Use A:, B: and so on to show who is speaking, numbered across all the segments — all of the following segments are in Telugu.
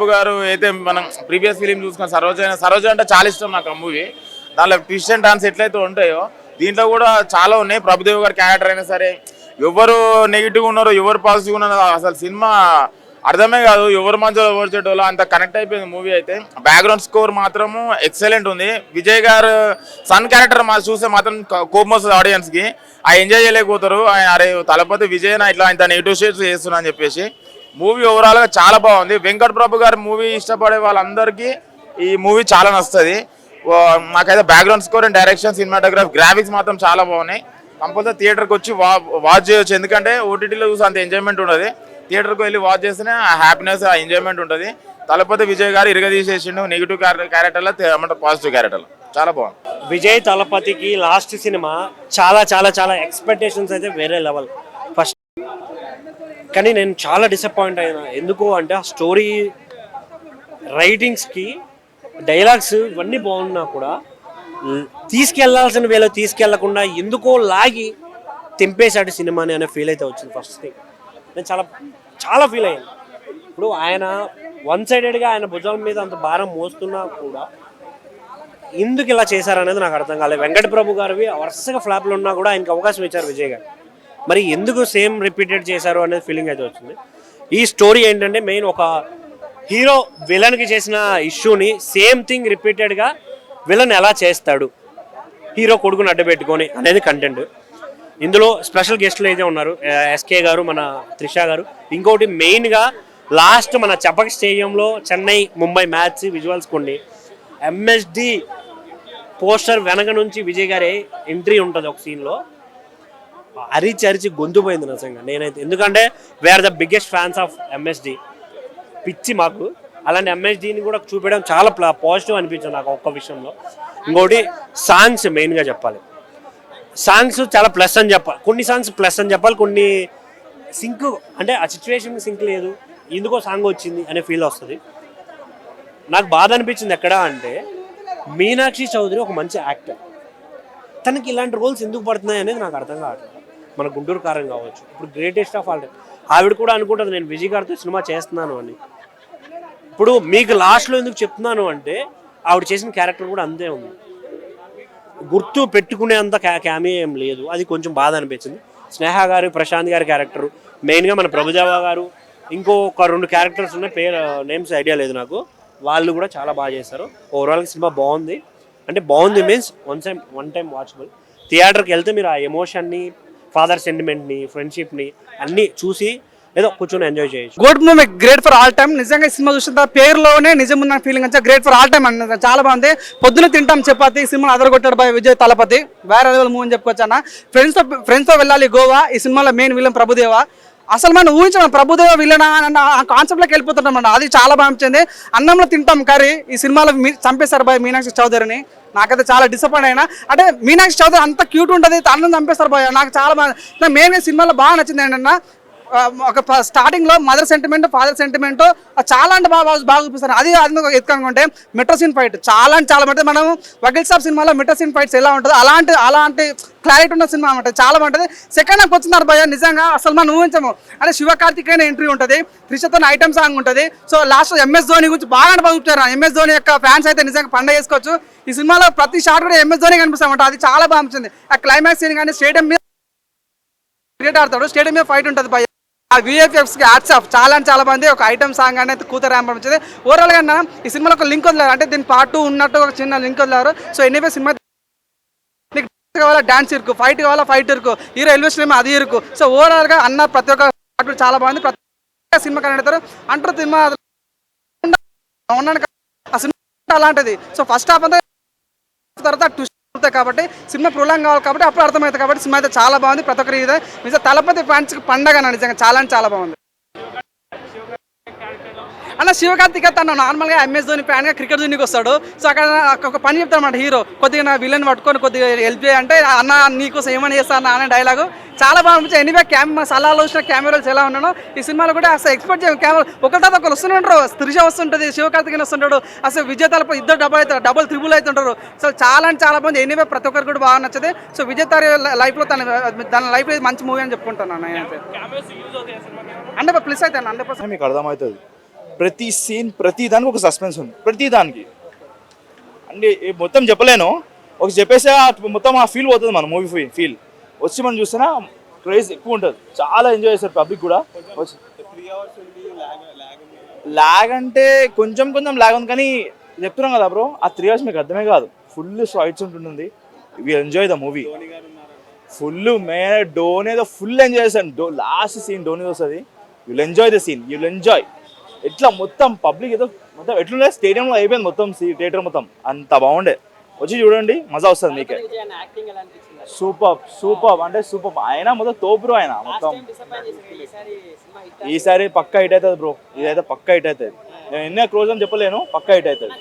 A: ప్రభు గారు అయితే మనం ప్రీవియస్ ఫిలిం చూసుకున్న సరోజ అంటే చాలా ఇష్టం నాకు ఆ మూవీ. దానిలో ట్విస్ట్ అండ్ టర్న్స్ ఎట్లయితే ఉంటాయో దీంట్లో కూడా చాలా ఉన్నాయి. ప్రభుదేవ్ గారి క్యారెక్టర్ అయినా సరే, ఎవరు నెగిటివ్ ఉన్నారో ఎవరు పాజిటివ్ ఉన్నారో అసలు సినిమా అర్థమే కాదు. ఎవరు మంచిగా ఎవరు చెడ్డోలో అంత కనెక్ట్ అయిపోయింది మూవీ అయితే. బ్యాక్గ్రౌండ్ స్కోర్ మాత్రము ఎక్సలెంట్ ఉంది. విజయ్ గారు సన్ క్యారెక్టర్ చూస్తే మాత్రం కోపం వస్తుంది ఆడియన్స్కి. ఆ ఎంజాయ్ చేయలేకపోతారు. అరే తలపతి విజయ్ ఇట్లా ఇంత నెగిటివ్ షేడ్స్ చేస్తున్నా అని చెప్పేసి. మూవీ ఓవరాల్గా చాలా బాగుంది. వెంకట్ ప్రభు గారి మూవీ ఇష్టపడే వాళ్ళందరికీ ఈ మూవీ చాలా నచ్చుతుంది. నాకైతే background score and direction, cinematography, graphics మాత్రం చాలా బాగున్నాయి. కంపల్సరీ థియేటర్కి వచ్చి వాచ్ చేయొచ్చు. ఎందుకంటే ఓటీటీలో చూసి అంత ఎంజాయ్మెంట్ ఉండదు. థియేటర్కి వెళ్ళి వాచ్ చేస్తేనే ఆ హ్యాపీనెస్, ఆ ఎంజాయ్మెంట్ ఉంటుంది. తలపతి విజయ్ గారు ఇరగదీసేసిండు. నెగిటివ్ క్యారెక్టర్లో ఏమంటారు పాజిటివ్ క్యారెక్టర్లో చాలా బాగుంది.
B: విజయ్ తలపతికి లాస్ట్ సినిమా చాలా చాలా చాలా ఎక్స్పెక్టేషన్స్ అయితే వేరే లెవెల్ ఫస్ట్. కానీ నేను చాలా డిసప్పాయింట్ అయినా. ఎందుకు అంటే ఆ స్టోరీ రైటింగ్స్కి డైలాగ్స్ ఇవన్నీ బాగున్నా కూడా తీసుకెళ్లాల్సిన వేళ తీసుకెళ్లకుండా ఎందుకో లాగి తెంపేశాడు సినిమాని అనే ఫీల్ అయితే వచ్చింది ఫస్ట్ థింగ్. నేను చాలా చాలా ఫీల్ అయ్యాను. ఇప్పుడు ఆయన వన్ సైడెడ్గా ఆయన భుజాల మీద అంత భారం మోస్తున్నా కూడా ఎందుకు ఇలా చేశారనేది నాకు అర్థం కాలేదు. వెంకట ప్రభు గారివి వరుసగా ఫ్లాప్లు ఉన్నా కూడా ఆయనకి అవకాశం ఇచ్చారు విజయ్ గారు. మరి ఎందుకు సేమ్ రిపీటెడ్ చేశారు అనేది ఫీలింగ్ అయితే వచ్చింది. ఈ స్టోరీ ఏంటంటే మెయిన్ ఒక హీరో విలన్కి చేసిన ఇష్యూని సేమ్ థింగ్ రిపీటెడ్గా విలన్ ఎలా చేస్తాడు హీరో కొడుకుని అడ్డబెట్టుకొని అనేది కంటెంట్. ఇందులో స్పెషల్ గెస్టులు అయితే ఉన్నారు, ఎస్కే గారు, మన త్రిష గారు. ఇంకోటి మెయిన్గా లాస్ట్ మన చపక్ స్టేడియంలో చెన్నై ముంబై మ్యాచ్ విజువల్స్ కొన్ని ఎంఎస్డి పోస్టర్ వెనక నుంచి విజయ్ గారి ఎంట్రీ ఉంటుంది ఒక సీన్లో. అరిచి గొంతు పోయింది నిజంగా నేనైతే. ఎందుకంటే we are the biggest fans of MSD, పిచ్చి మాకు. అలాంటి ఎంఎస్డిని కూడా చూపించడం చాలా పాజిటివ్ అనిపించింది నాకు ఒక్క విషయంలో. ఇంకోటి సాంగ్స్ మెయిన్గా చెప్పాలి. సాంగ్స్ చాలా ప్లస్ అని చెప్పాలి. కొన్ని సాంగ్స్ ప్లస్ అని చెప్పాలి, కొన్ని సింక్ అంటే ఆ సిచ్యువేషన్ సింక్ లేదు, ఎందుకో సాంగ్ వచ్చింది అనే ఫీల్ వస్తుంది. నాకు బాధ అనిపించింది ఎక్కడ అంటే మీనాక్షి చౌదరి ఒక మంచి యాక్టర్, తనకి ఇలాంటి రోల్స్ ఎందుకు పడుతున్నాయి అనేది నాకు అర్థం కావట్లేదు. మన గుంటూరు కారం కావచ్చు, ఇప్పుడు గ్రేటెస్ట్ ఆఫ్ ఆల్ టైమ్ ఆవిడ కూడా అనుకుంటుంది నేను విజయ్ గారితో సినిమా చేస్తున్నాను అని. ఇప్పుడు మీకు లాస్ట్లో ఎందుకు చెప్తున్నాను అంటే ఆవిడ చేసిన క్యారెక్టర్ కూడా అంతే ఉంది, గుర్తు పెట్టుకునేంత క్యామియో ఏం లేదు. అది కొంచెం బాధ అనిపించింది. స్నేహ గారు, ప్రశాంత్ గారి క్యారెక్టరు, మెయిన్గా మన ప్రభుదేవా గారు, ఇంకొక 2 క్యారెక్టర్స్ ఉన్నాయి, నేమ్స్ ఐడియా లేదు నాకు, వాళ్ళు కూడా చాలా బాగా చేశారు. ఓవరాల్గా సినిమా బాగుంది. అంటే బాగుంది మీన్స్ వన్ టైం వాచబుల్. థియేటర్కి వెళ్తే మీరు ఆ ఎమోషన్ని, ఫాదర్ సెంటిమెంట్ని, ఫ్రెండ్షిప్ని అన్నీ చూసి ఏదో కూర్చొని ఎంజాయ్ చేయొచ్చు.
C: Good movie, great for all time. నిజంగా ఈ సినిమా చూసిన పేరులోనే నిజం ఉన్న ఫీలింగ్ అంటే గ్రేట్ ఫర్ ఆల్ టైమ్ అన్న. చాలా బాగుంది. పొద్దున తింటాం చపాతి, ఈ సినిమా అదరగొట్టాడు బై విజయ్ తలపతి. వేరే లెవెల్ మూవీ అని చెప్పుకోవచ్చు అన్న. ఫ్రెండ్స్తో వెళ్ళాలి గోవా, ఈ సినిమాలో మెయిన్ విలన్ ప్రభుదేవా. అసలు మనం ఊహించాం ప్రభుదేవ విలనా అన్న ఆ కాన్సెప్ట్లోకి వెళ్ళిపోతుంటాం అన్న. అది చాలా బాగా నచ్చింది. అన్నంలో తింటాం కర్రీ, ఈ సినిమాలో చంపేశారు బాయ్ మీనాక్షి చౌదరిని. నాకైతే చాలా డిసప్పాయింట్ అయినా. అంటే మీనాక్షి చౌదరి అంత క్యూట్ ఉంటుంది, అన్నం చంపేస్తారు బాయ్. నాకు చాలా బాగా మెయిన్గా సినిమాలో బాగా నచ్చింది ఏంటన్నా ఒక స్టార్టింగ్లో మదర్ సెంటిమెంట్, ఫాదర్ సెంటిమెంట్ చాలా అంటే బాగా చూపిస్తారు. అది ఎత్తుకనుకుంటే మెట్రో సీన్ ఫైట్ చాలా అంటే చాలా బాగుంటుంది. మనం వకీల్ సాబ్ సినిమాలో మెట్రో సీన్ ఫైట్స్ ఎలా ఉంటుందో అలాంటి క్లారిటీ ఉన్న సినిమా అనమాట. చాలా బాగుంటుంది. సెకండ్ హాఫ్ వచ్చినారు భయ నిజంగా అసలు మనం ఊహించము. అంటే శివకార్తికేయన్ ఎంట్రీ ఉంటుంది, త్రిషతో ఐటమ్ సాంగ్ ఉంటుంది. సో లాస్ట్ ఎంఎస్ ధోని గురించి బాగా చూపించారు. ఎంఎస్ ధోని యొక్క ఫ్యాన్స్ అయితే నిజంగా పండుగ చేసుకోవచ్చు. ఈ సినిమాలో ప్రతి షాట్ కూడా ఎంఎస్ ధోని కనిపిస్తామంట. అది చాలా బాగా నచ్చింది. ఆ క్లైమాక్స్ సీన్ కానీ స్టేడియం మీద క్రికెట్ ఆడతాడు, స్టేడియం మీద ఫైట్ ఉంటుంది భయ. ఆ విఎఫ్ఎక్స్కి హ్యాట్స్ ఆఫ్. చాలా అంటే చాలా బాగుంది. ఒక ఐటమ్ సాంగ్ అనేది కూతురు వచ్చింది. ఓవరాల్గా ఈ సినిమాలో ఒక లింక్ వదిలేరు, అంటే దీని పార్ట్ 2 ఉన్నట్టు ఒక చిన్న లింక్ వదిలేరు. సో ఎనీవే సినిమా కావాలా డాన్స్ ఇరుకు, ఫైట్ కావాలా ఫైట్ ఇరుకు, హీరో ఎలివేషన్ అది ఇరుకు. సో ఓవరాల్గా అన్న ప్రతి ఒక్క పార్ట్ చాలా బాగుంది. ప్రతి ఒక్క సినిమా కనెడతారు అంటారు సినిమా ఆ సినిమా అలాంటిది. సో ఫస్ట్ హాఫ్ అంతా తర్వాత ట్విస్ట్ అవుతాయి కాబట్టి సినిమా ప్రొలాంగ్ కావాలి కాబట్టి అప్పుడు అర్థమవుతుంది. కాబట్టి సినిమా అయితే చాలా బాగుంది. ప్రతి ఒక్కరి ఇదే నిజంగా తలపతి ఫ్యాన్స్కి పండగ నిజంగా చాలా అంటే చాలా బాగుంది అన్న. శివకార్తిక తను నార్మల్గా ఎంఎస్ ధోని ఫ్యాన్గా క్రికెట్ ధోనికి వస్తాడు. సో అక్కడ ఒక పని చెప్తాడు అన్నమాట హీరో, కొద్దిగా నా విలన్ పట్టుకొని కొద్దిగా హెల్ప్ అంటే అన్న నీకోసం ఏమని చేస్తాను అనే డైలాగు చాలా బాగా అనిపించింది. ఎనీవే సలాలో వచ్చిన కెమెరాలు ఎలా ఉన్నానో ఈ సినిమాలో కూడా అసలు ఎక్స్పెక్ట్ చేయం. కెమెరా ఒకరి తర్వాత ఒకరు వస్తుంటారు. త్రిష వస్తుంటుంది, శివకార్తికేయన్ వస్తుంటాడు, అసలు విజయ్ తలపతి ఇద్దరు డబుల్ త్రిబుల్ అవుతుంటారు. సో చాలా అంటే చాలా బాగుంది. ఎనీవే ప్రతి ఒక్కరు కూడా బాగా నచ్చది. సో విజయ్ తారి లైఫ్లో తన లైఫ్లో మంచి మూవీ అని చెప్పుకుంటాను నేనైతే. 100% ప్లస్ అయితే 100%
D: మీకు అర్థమవుతుంది. ప్రతి సీన్ ప్రతి దానికి ఒక సస్పెన్స్ ఉంది, ప్రతి దానికి అంటే మొత్తం చెప్పలేను, ఒక చెప్పేసి మొత్తం ఆ ఫీల్ పోతుంది మన మూవీ ఫీల్ వచ్చి మనం చూసినా క్రేజ్ ఎక్కువ ఉంటుంది, చాలా ఎంజాయ్ చేస్తారు పబ్లిక్ కూడా. లాగ్ అంటే కొంచెం కొంచెం లాగ్ ఉంది కానీ చెప్తున్నాం కదా బ్రో, ఆ 3 hours మీకు అర్థమే కాదు, ఫుల్ ఫైట్స్ ఉంటుంటుంది. We enjoy the movie full. డోన్ ఏదో ఫుల్ ఎంజాయ్ చేస్తాను, లాస్ట్ సీన్ డోన్ వస్తుంది, you'll enjoy the scene, you'll enjoy. ఎట్లా మొత్తం పబ్లిక్ ఏదో మొత్తం ఎట్లుండే స్టేడియంలో అయిపోయింది మొత్తం, థియేటర్ మొత్తం అంత బాగుండే. వచ్చి చూడండి, మజా వస్తుంది మీకే. సూపర్ అంటే సూపర్, ఆయన మొత్తం తోపురు ఆయన మొత్తం. ఈసారి పక్కా హిట్ అవుతుంది బ్రో, ఇదైతే పక్కా హిట్ అవుతుంది. నేను ఎన్నో క్లోజ్ అని చెప్పలేను, పక్కా హిట్ అవుతుంది.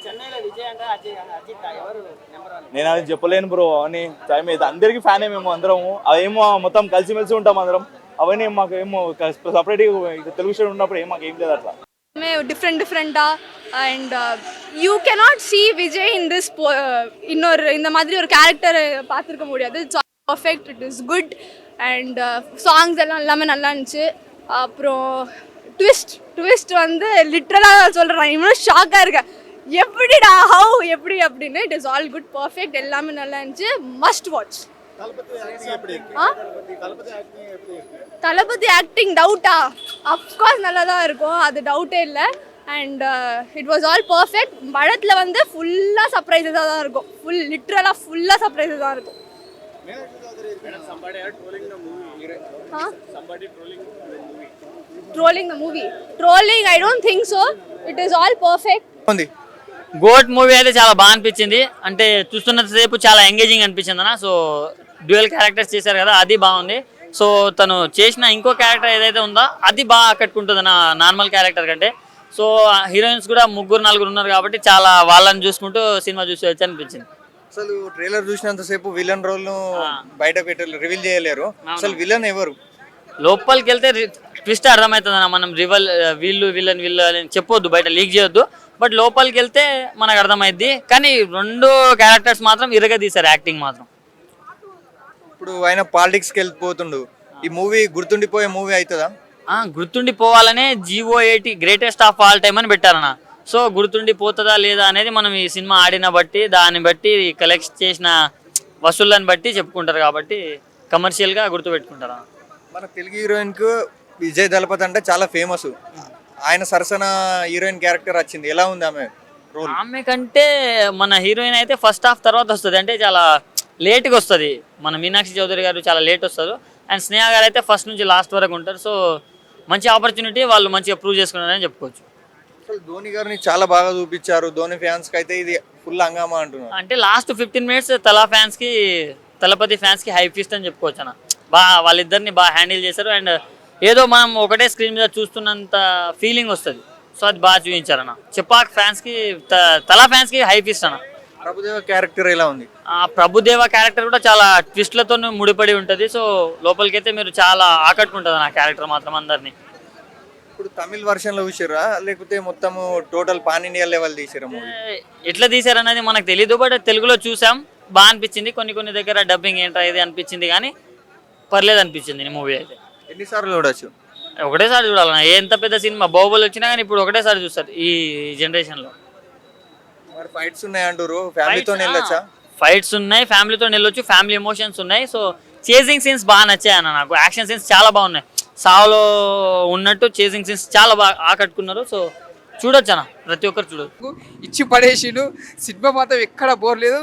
D: నేను అది చెప్పలేను బ్రో, అని టైం అయితే అందరికీ ఫ్యానే మేము అందరము, అవేమో మొత్తం కలిసిమెలిసి ఉంటాం అందరం, అవన్నీ మాకు ఏమో సపరేట్గా తెలుగు స్టేట్ ఉన్నప్పుడు మాకు ఏం లేదు అట్లా.
E: different and you cannot see Vijay in this இந்த மாதிரி ஒரு கேரக்டர் பார்த்துருக்க முடியாது. It's perfect, it is good and songs எல்லாம் எல்லாமே நல்லா இருந்துச்சு. அப்புறம் ட்விஸ்ட் வந்து லிட்ரலாக சொல்கிறேன், இவ்வளோ ஷாக்காக இருக்கேன், எப்படிடா ஹவு எப்படி அப்படின்னு. It is all good, perfect, எல்லாமே நல்லா இருந்துச்சு, மஸ்ட் வாட்ச். தளபதி ஆக்டிங் டவுட்டா? அஃப்கோர்ஸ் நல்லா தான் இருக்கும், அது டவுட்டே இல்லை. And it was all perfect. படத்தில் வந்து ஃபுல்லாக சர்ப்ரைசஸாக தான் இருக்கும், லிட்ரலாக ஃபுல்லாக சர்ப்ரைசஸ் தான் இருக்கும். Trolling the movie? Trolling I don't think so, it is all perfect.
F: GOAT movie అయితే చాలా బాగా అనిపించింది, అంటే చూస్తున్నంతసేపు చాలా ఎంగేజింగ్ అనిపించింది అన్న. సో డ్యూయల్ క్యారెక్టర్స్ చేశారు కదా, అది బాగుంది. సో తను చేసిన ఇంకో క్యారెక్టర్ ఏదైతే ఉందో అది బాగా ఆకట్టుకుంటుంది నా నార్మల్ క్యారెక్టర్ కంటే. సో హీరోయిన్స్ కూడా 3-4 ఉన్నారు కాబట్టి చాలా వాళ్ళని చూసుకుంటూ సినిమా చూసి వచ్చి అనిపించింది.
G: అసలు ట్రైలర్ చూసినంతసేపు విలన్ రోల్ ను బయట పెట్టారు, రివీల్ చేయలేరు. అసలు విలన్ ఎవరు?
F: లోపలికి వెళ్తే ట్విస్ట్ అర్థమవుతుంది అన్న, మనం వీళ్ళు అని చెప్పొద్దు, బయట లీక్ చేయొద్దు. బట్ లోపలికి వెళ్తే మనకు అర్థమైద్ది. కానీ 2 క్యారెక్టర్స్ మాత్రం ఇరగా తీశారు, యాక్టింగ్ మాత్రం.
G: ఇప్పుడు ఆయన పాలిటిక్స్కి వెళ్ళిపోతుండు, ఈ మూవీ గుర్తుండిపోయే మూవీ అవుతుందా?
F: గుర్తుండిపోవాలనే GOAT greatest of all time అని పెట్టారన్న. సో గుర్తుండిపోతుందా లేదా అనేది మనం ఈ సినిమా ఆడిన బట్టి, దాన్ని బట్టి కలెక్ట్ చేసిన వసూళ్ళని బట్టి చెప్పుకుంటారు, కాబట్టి కమర్షియల్గా గుర్తుపెట్టుకుంటారు.
G: మన తెలుగు హీరోయిన్ కు విజయ్ దళపతి అంటే చాలా ఫేమస్, ఆయన సరసన హీరోయిన్ క్యారెక్టర్ వచ్చింది, ఎలా ఉంది ఆమె రోల్?
F: ఆమె కంటే మన హీరోయిన్ అయితే ఫస్ట్ హాఫ్ తర్వాత వస్తుంది, అంటే చాలా లేట్గా వస్తుంది. మన మీనాక్షి చౌదరి గారు చాలా లేట్ వస్తారు, అండ్ స్నేహ గారు అయితే ఫస్ట్ నుంచి లాస్ట్ వరకు ఉంటారు. సో మంచి ఆపర్చునిటీ, వాళ్ళు మంచిగా ప్రూవ్ చేసుకున్నారని చెప్పుకోవచ్చు.
G: అసలు ధోని గారిని చాలా బాగా చూపించారు, ధోని ఫ్యాన్స్కి అయితే ఇది ఫుల్ హంగామా అంటున్నారు.
F: అంటే లాస్ట్ 15 minutes తలపతి ఫ్యాన్స్కి హై ఫీస్ట్ అని చెప్పుకోవచ్చు అన్న. వాళ్ళిద్దరిని బాగా హ్యాండిల్ చేశారు, అండ్ ఏదో మనం ఒకటే స్క్రీన్ మీద చూస్తున్నంత ఫీలింగ్ వస్తుంది. సో అది బాగా చూపించారన్న. చెపాక్ ఫ్యాన్స్కి, తలా ఫ్యాన్స్కి హై ఫీస్ట్ అన్న.
G: ప్రభుదేవ క్యారెక్టర్ ఎలా ఉంది?
F: ప్రభుదేవ క్యారెక్టర్ కూడా చాలా ట్విస్ట్లతో ముడిపడి ఉంటుంది. సో లోపలికి అయితే మీరు చాలా ఆకట్టుకుంటుంది ఆ క్యారెక్టర్ మాత్రం అందరినీ.
G: ఇప్పుడు తమిళ్ వర్షన్లో చూసారా లేకపోతే మొత్తం టోటల్ పాన్ ఇండియా లెవెల్ తీసారా మూవీ?
F: ఎట్లా తీసారనేది మనకు తెలీదు, బట్ తెలుగులో చూసాం, బాగా అనిపించింది. కొన్ని దగ్గర డబ్బింగ్ ఏంటో ఇది అనిపించింది, కానీ పర్లేదు అనిపించింది మూవీ అయితే.
G: ఎన్నిసార్లు చూడొచ్చు?
F: ఒకటేసారి చూడాలన్నా, ఎంత పెద్ద సినిమా బాహుబలి వచ్చినా కానీ ఇప్పుడు ఒకటేసారి చూస్తారు ఈ జనరేషన్లో.
G: మరి ఫైట్స్ ఉన్నాయంటారు, ఫ్యామిలీతో వెళ్ళొచ్చా?
F: ఫైట్స్ ఉన్నాయి, ఫ్యామిలీతో వెళ్ళొచ్చు, ఫ్యామిలీ ఎమోషన్స్ ఉన్నాయి. సో చేసింగ్ సీన్స్ బాగా నచ్చాయి అన్న నాకు, యాక్షన్ సీన్స్ చాలా బాగున్నాయి. సావులో ఉన్నట్టు చేసింగ్ సీన్స్ చాలా బాగా ఆకట్టుకున్నారు. సో చూడొచ్చు అన్న, ప్రతి ఒక్కరు చూడొచ్చు.
C: ఇచ్చి పడేసిండు, సినిమా మాత్రం ఎక్కడ బోర్ లేదు,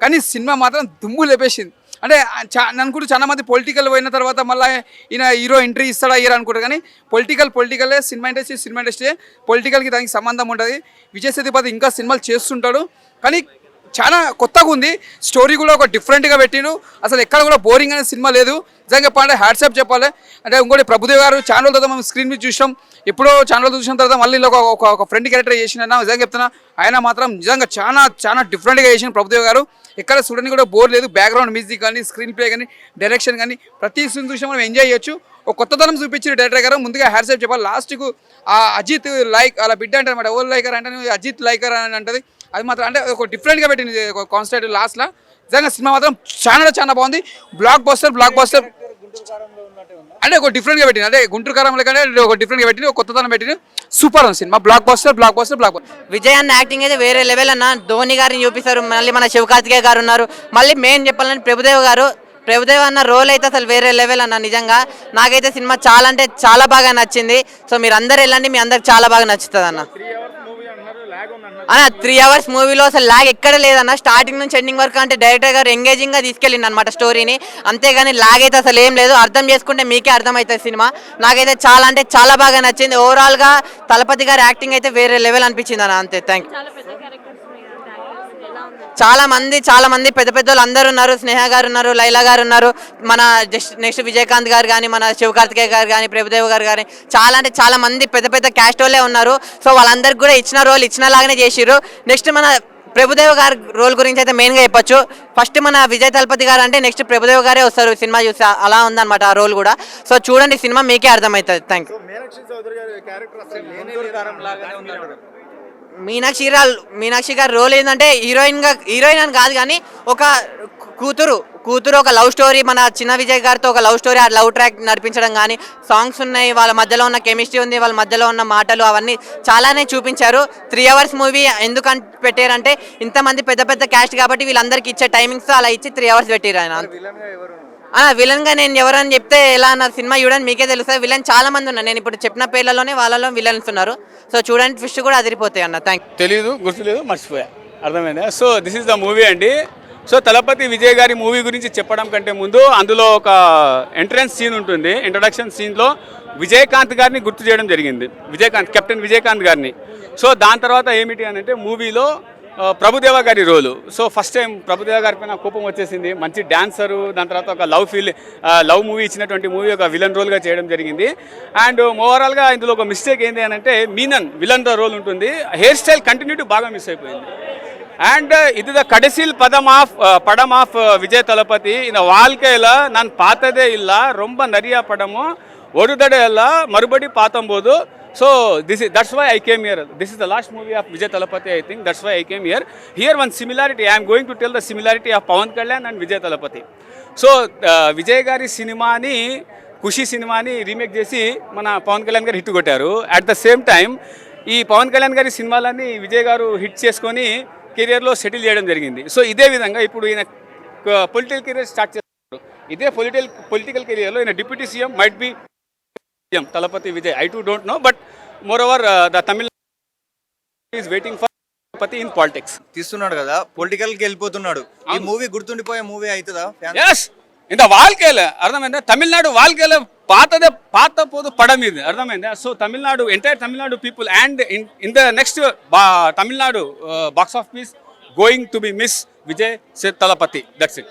C: కానీ సినిమా మాత్రం దుమ్ము లేపేసింది. అంటే అనుకుంటూ చాలా మంది పొలిటికల్ పోయిన తర్వాత మళ్ళీ ఈయన హీరో ఎంట్రీ ఇస్తాడా ఇయర్ అనుకుంటారు, కానీ పొలిటికలే సినిమా ఇండస్ట్రీ పొలిటికల్కి దానికి సంబంధం ఉంటుంది. విజయ్ సేతుపతి ఇంకా సినిమాలు చేస్తుంటాడు, కానీ చాలా కొత్తగా ఉంది, స్టోరీ కూడా ఒక డిఫరెంట్గా పెట్టిండు. అసలు ఎక్కడ కూడా బోరింగ్ అనే సినిమా లేదు. నిజంగా చెప్పాలంటే హ్యాట్సాప్ చెప్పాలి. అంటే ఇంకోటి ప్రభుదేవ్ గారు ఛానల్ తర్వాత మనం స్క్రీన్ మీద చూసాం, ఎప్పుడో ఛానల్ చూసిన తర్వాత మళ్ళీ ఒక ఫ్రెండ్ క్యారెక్టర్ చేసిన నిజంగా చెప్తున్నా, ఆయన మాత్రం నిజంగా చాలా డిఫరెంట్గా చేసిన ప్రభుదేవ్ గారు. ఎక్కడ చూడడానికి కూడా బోర్ లేదు, బ్యాక్గ్రౌండ్ మ్యూజిక్ కానీ, స్క్రీన్ ప్లే కానీ, డైరెక్షన్ కానీ ప్రతి సీన్ చూసినా మనం ఎంజాయ్ చేయొచ్చు. ఒక కొత్తదనం చూపించిన డైరెక్టర్ గారు, ముందుగా హ్యాట్సాప్ చెప్పాలి. లాస్ట్కు ఆ అజిత్ లైక్ అలా బిడ్డ అంటే అనమాట, ఓల్ లైకర్ అంటే అజిత్ లైకర్ అని అంటది, అది మాత్రం అంటే ఒక డిఫరెంట్గా పెట్టింది కాన్సెప్ట్ లాస్ట్లో. నిజంగా సినిమా మాత్రం చాలా బాగుంది. బ్లాక్ బస్టర్ అంటే ఒక డిఫరెంట్గా పెట్టింది, అంటే గుంటూరు కారం లేకంటే ఒక డిఫరెంట్గా పెట్టింది, ఒక కొత్తదనం పెట్టింది. సూపర్ ఉంది సినిమా. Block buster.
H: విజయ్ అన్న యాక్టింగ్ అయితే వేరే లెవెల్ అన్న. ధోని గారిని చూపిస్తారు, మళ్ళీ మన శివకార్తికేయ గారు ఉన్నారు, మళ్ళీ మెయిన్ చెప్పాలంటే ప్రభుదేవ్ అన్న రోల్ అయితే అసలు వేరే లెవెల్ అన్న. నిజంగా నాకైతే సినిమా చాలా అంటే చాలా బాగా నచ్చింది. సో మీరు అందరు వెళ్ళండి, మీ అందరికి చాలా బాగా నచ్చుతుంది అన్న. 3 hours మూవీలో అసలు లాగ్ ఎక్కడ లేదన్న. స్టార్టింగ్ నుంచి ఎండింగ్ వరకు అంటే డైరెక్టర్ గారు ఎంగేజింగ్ గా తీసుకెళ్ళింది అనమాట స్టోరీని. అంతేగాని లాగ్ అయితే అసలు ఏం లేదు. అర్థం చేసుకుంటే మీకే అర్థమవుతుంది సినిమా. నాకైతే చాలా అంటే చాలా బాగా నచ్చింది. ఓవరాల్ గా తలపతి గారి యాక్టింగ్ అయితే వేరే లెవెల్ అనిపించింది అన్న. అంతే, థ్యాంక్ యూ. చాలా మంది పెద్ద వాళ్ళు అందరు ఉన్నారు. స్నేహ గారు ఉన్నారు, లైలా గారు ఉన్నారు, మన నెక్స్ట్ విజయకాంత్ గారు కానీ, మన శివకార్తికేయ గారు కానీ, ప్రభుదేవ్ గారు కానీ, చాలా అంటే చాలా మంది పెద్ద క్యాస్ట్ వాళ్ళే ఉన్నారు. సో వాళ్ళందరికీ కూడా ఇచ్చిన రోల్ ఇచ్చిన లాగానే చేసిర్రు. నెక్స్ట్ మన ప్రభుదేవ్ గారి రోల్ గురించి అయితే మెయిన్గా చెప్పొచ్చు. ఫస్ట్ మన విజయ్ తలపతి గారు అంటే నెక్స్ట్ ప్రభుదేవ్ గారే వస్తారు సినిమా చూసి, అలా ఉందన్నమాట ఆ రోల్ కూడా. సో చూడండి సినిమా, మీకే అర్థమవుతుంది. Thank you. మీనాక్షి గారి రోల్ ఏంటంటే హీరోయిన్ అని కాదు కానీ ఒక కూతురు ఒక లవ్ స్టోరీ, మన చిన్న విజయ్ గారితో ఒక లవ్ స్టోరీ, ఆ లవ్ ట్రాక్ నడిపించడం కానీ, సాంగ్స్ ఉన్నాయి, వాళ్ళ మధ్యలో ఉన్న కెమిస్ట్రీ ఉంది, వాళ్ళ మధ్యలో ఉన్న మాటలు అవన్నీ చాలానే చూపించారు. 3 hours మూవీ ఎందుకు పెట్టారంటే ఇంతమంది పెద్ద క్యాస్ట్ కాబట్టి వీళ్ళందరికీ ఇచ్చే టైమింగ్స్ అలా ఇచ్చి 3 hours పెట్టారు. ఆయన విలన్ గా నేను ఎవరని చెప్తే ఎలా అన్న, సినిమా చూడండి మీకే తెలుస్తుంది. విలన్ చాలా మంది ఉన్నారు. నేను ఇప్పుడు చెప్పిన పేర్లలోనే వాళ్ళలో విలన్స్ ఉన్నారు. సో చూడండి, ట్విస్ట్ కూడా అదిరిపోతాయి అన్న. Thank you.
I: తెలీదు, గుర్తులేదు, మర్చిపోయా. అర్థమైందా? So this is the movie అండి. సో తలపతి విజయ్ గారి మూవీ గురించి చెప్పడం కంటే ముందు అందులో ఒక ఎంట్రన్స్ సీన్ ఉంటుంది. ఇంట్రడక్షన్ సీన్లో విజయకాంత్ గారిని గుర్తు చేయడం జరిగింది. కెప్టెన్ విజయకాంత్ గారిని. సో దాని తర్వాత ఏమిటి అని అంటే మూవీలో ప్రభుదేవ గారి రోలు. సో ఫస్ట్ టైం ప్రభుదేవ గారి పైన కోపం వచ్చేసింది. మంచి డాన్సరు, దాని తర్వాత ఒక లవ్ మూవీ ఇచ్చినటువంటి మూవీ ఒక విలన్ రోల్గా చేయడం జరిగింది. అండ్ ఓవరాల్గా ఇందులో ఒక మిస్టేక్ ఏంటి అని అంటే మీనన్ విలన్ రోల్ ఉంటుంది. హెయిర్ స్టైల్ కంటిన్యూటీ బాగా మిస్ అయిపోయింది. అండ్ ఇది ద కடைசியில் படம் ஆஃப் விஜய் தளபதி. இந்த வாழ்க்கையில் நான் பார்த்ததே இல்லை, ரொம்ப நிறைய படமும் ஒரு தடவை இல்லை மறுபடி பார்த்தம்போது. So that's why I came here. This is the last movie of Vijay Thalapathy, I think. That's why I came here. Here one similarity. I am going to tell the similarity of Pawan Kalyan and Vijay Thalapathy. So Vijay గారి సినిమాని, ఖుషి సినిమాని రీమేక్ చేసి మన పవన్ కళ్యాణ్ గారు హిట్ కొట్టారు. అట్ ద సేమ్ టైం ఈ పవన్ కళ్యాణ్ గారి సినిమాలన్నీ విజయ్ గారు హిట్ చేసుకొని కెరియర్లో సెటిల్ చేయడం జరిగింది. సో ఇదే విధంగా ఇప్పుడు ఈయన పొలిటికల్ కెరియర్ స్టార్ట్ చేస్తారు. ఇదే పొలిటికల్ కెరియర్లో ఈయన deputy CM might be Thalapathy Vijay. I too don't know, but moreover the Tamil is waiting for Talapati in politics.
G: తీస్తున్నాడు కదా, పొలిటికల్ కి వెళ్ళిపోతున్నాడు. ఈ మూవీ గుర్తుండిపోయే మూవీ అవుతుందా?
I: Yes, ఇంత வாழ்க்கையில అర్థమైందా? తమిళనాడు வாழ்க்கையில పాత పోదు పడం ఇది, అర్థమైందా? So Tamil Nadu, entire Tamil Nadu people and in the next Tamil Nadu box office going to be miss Vijay Talapati. That's it.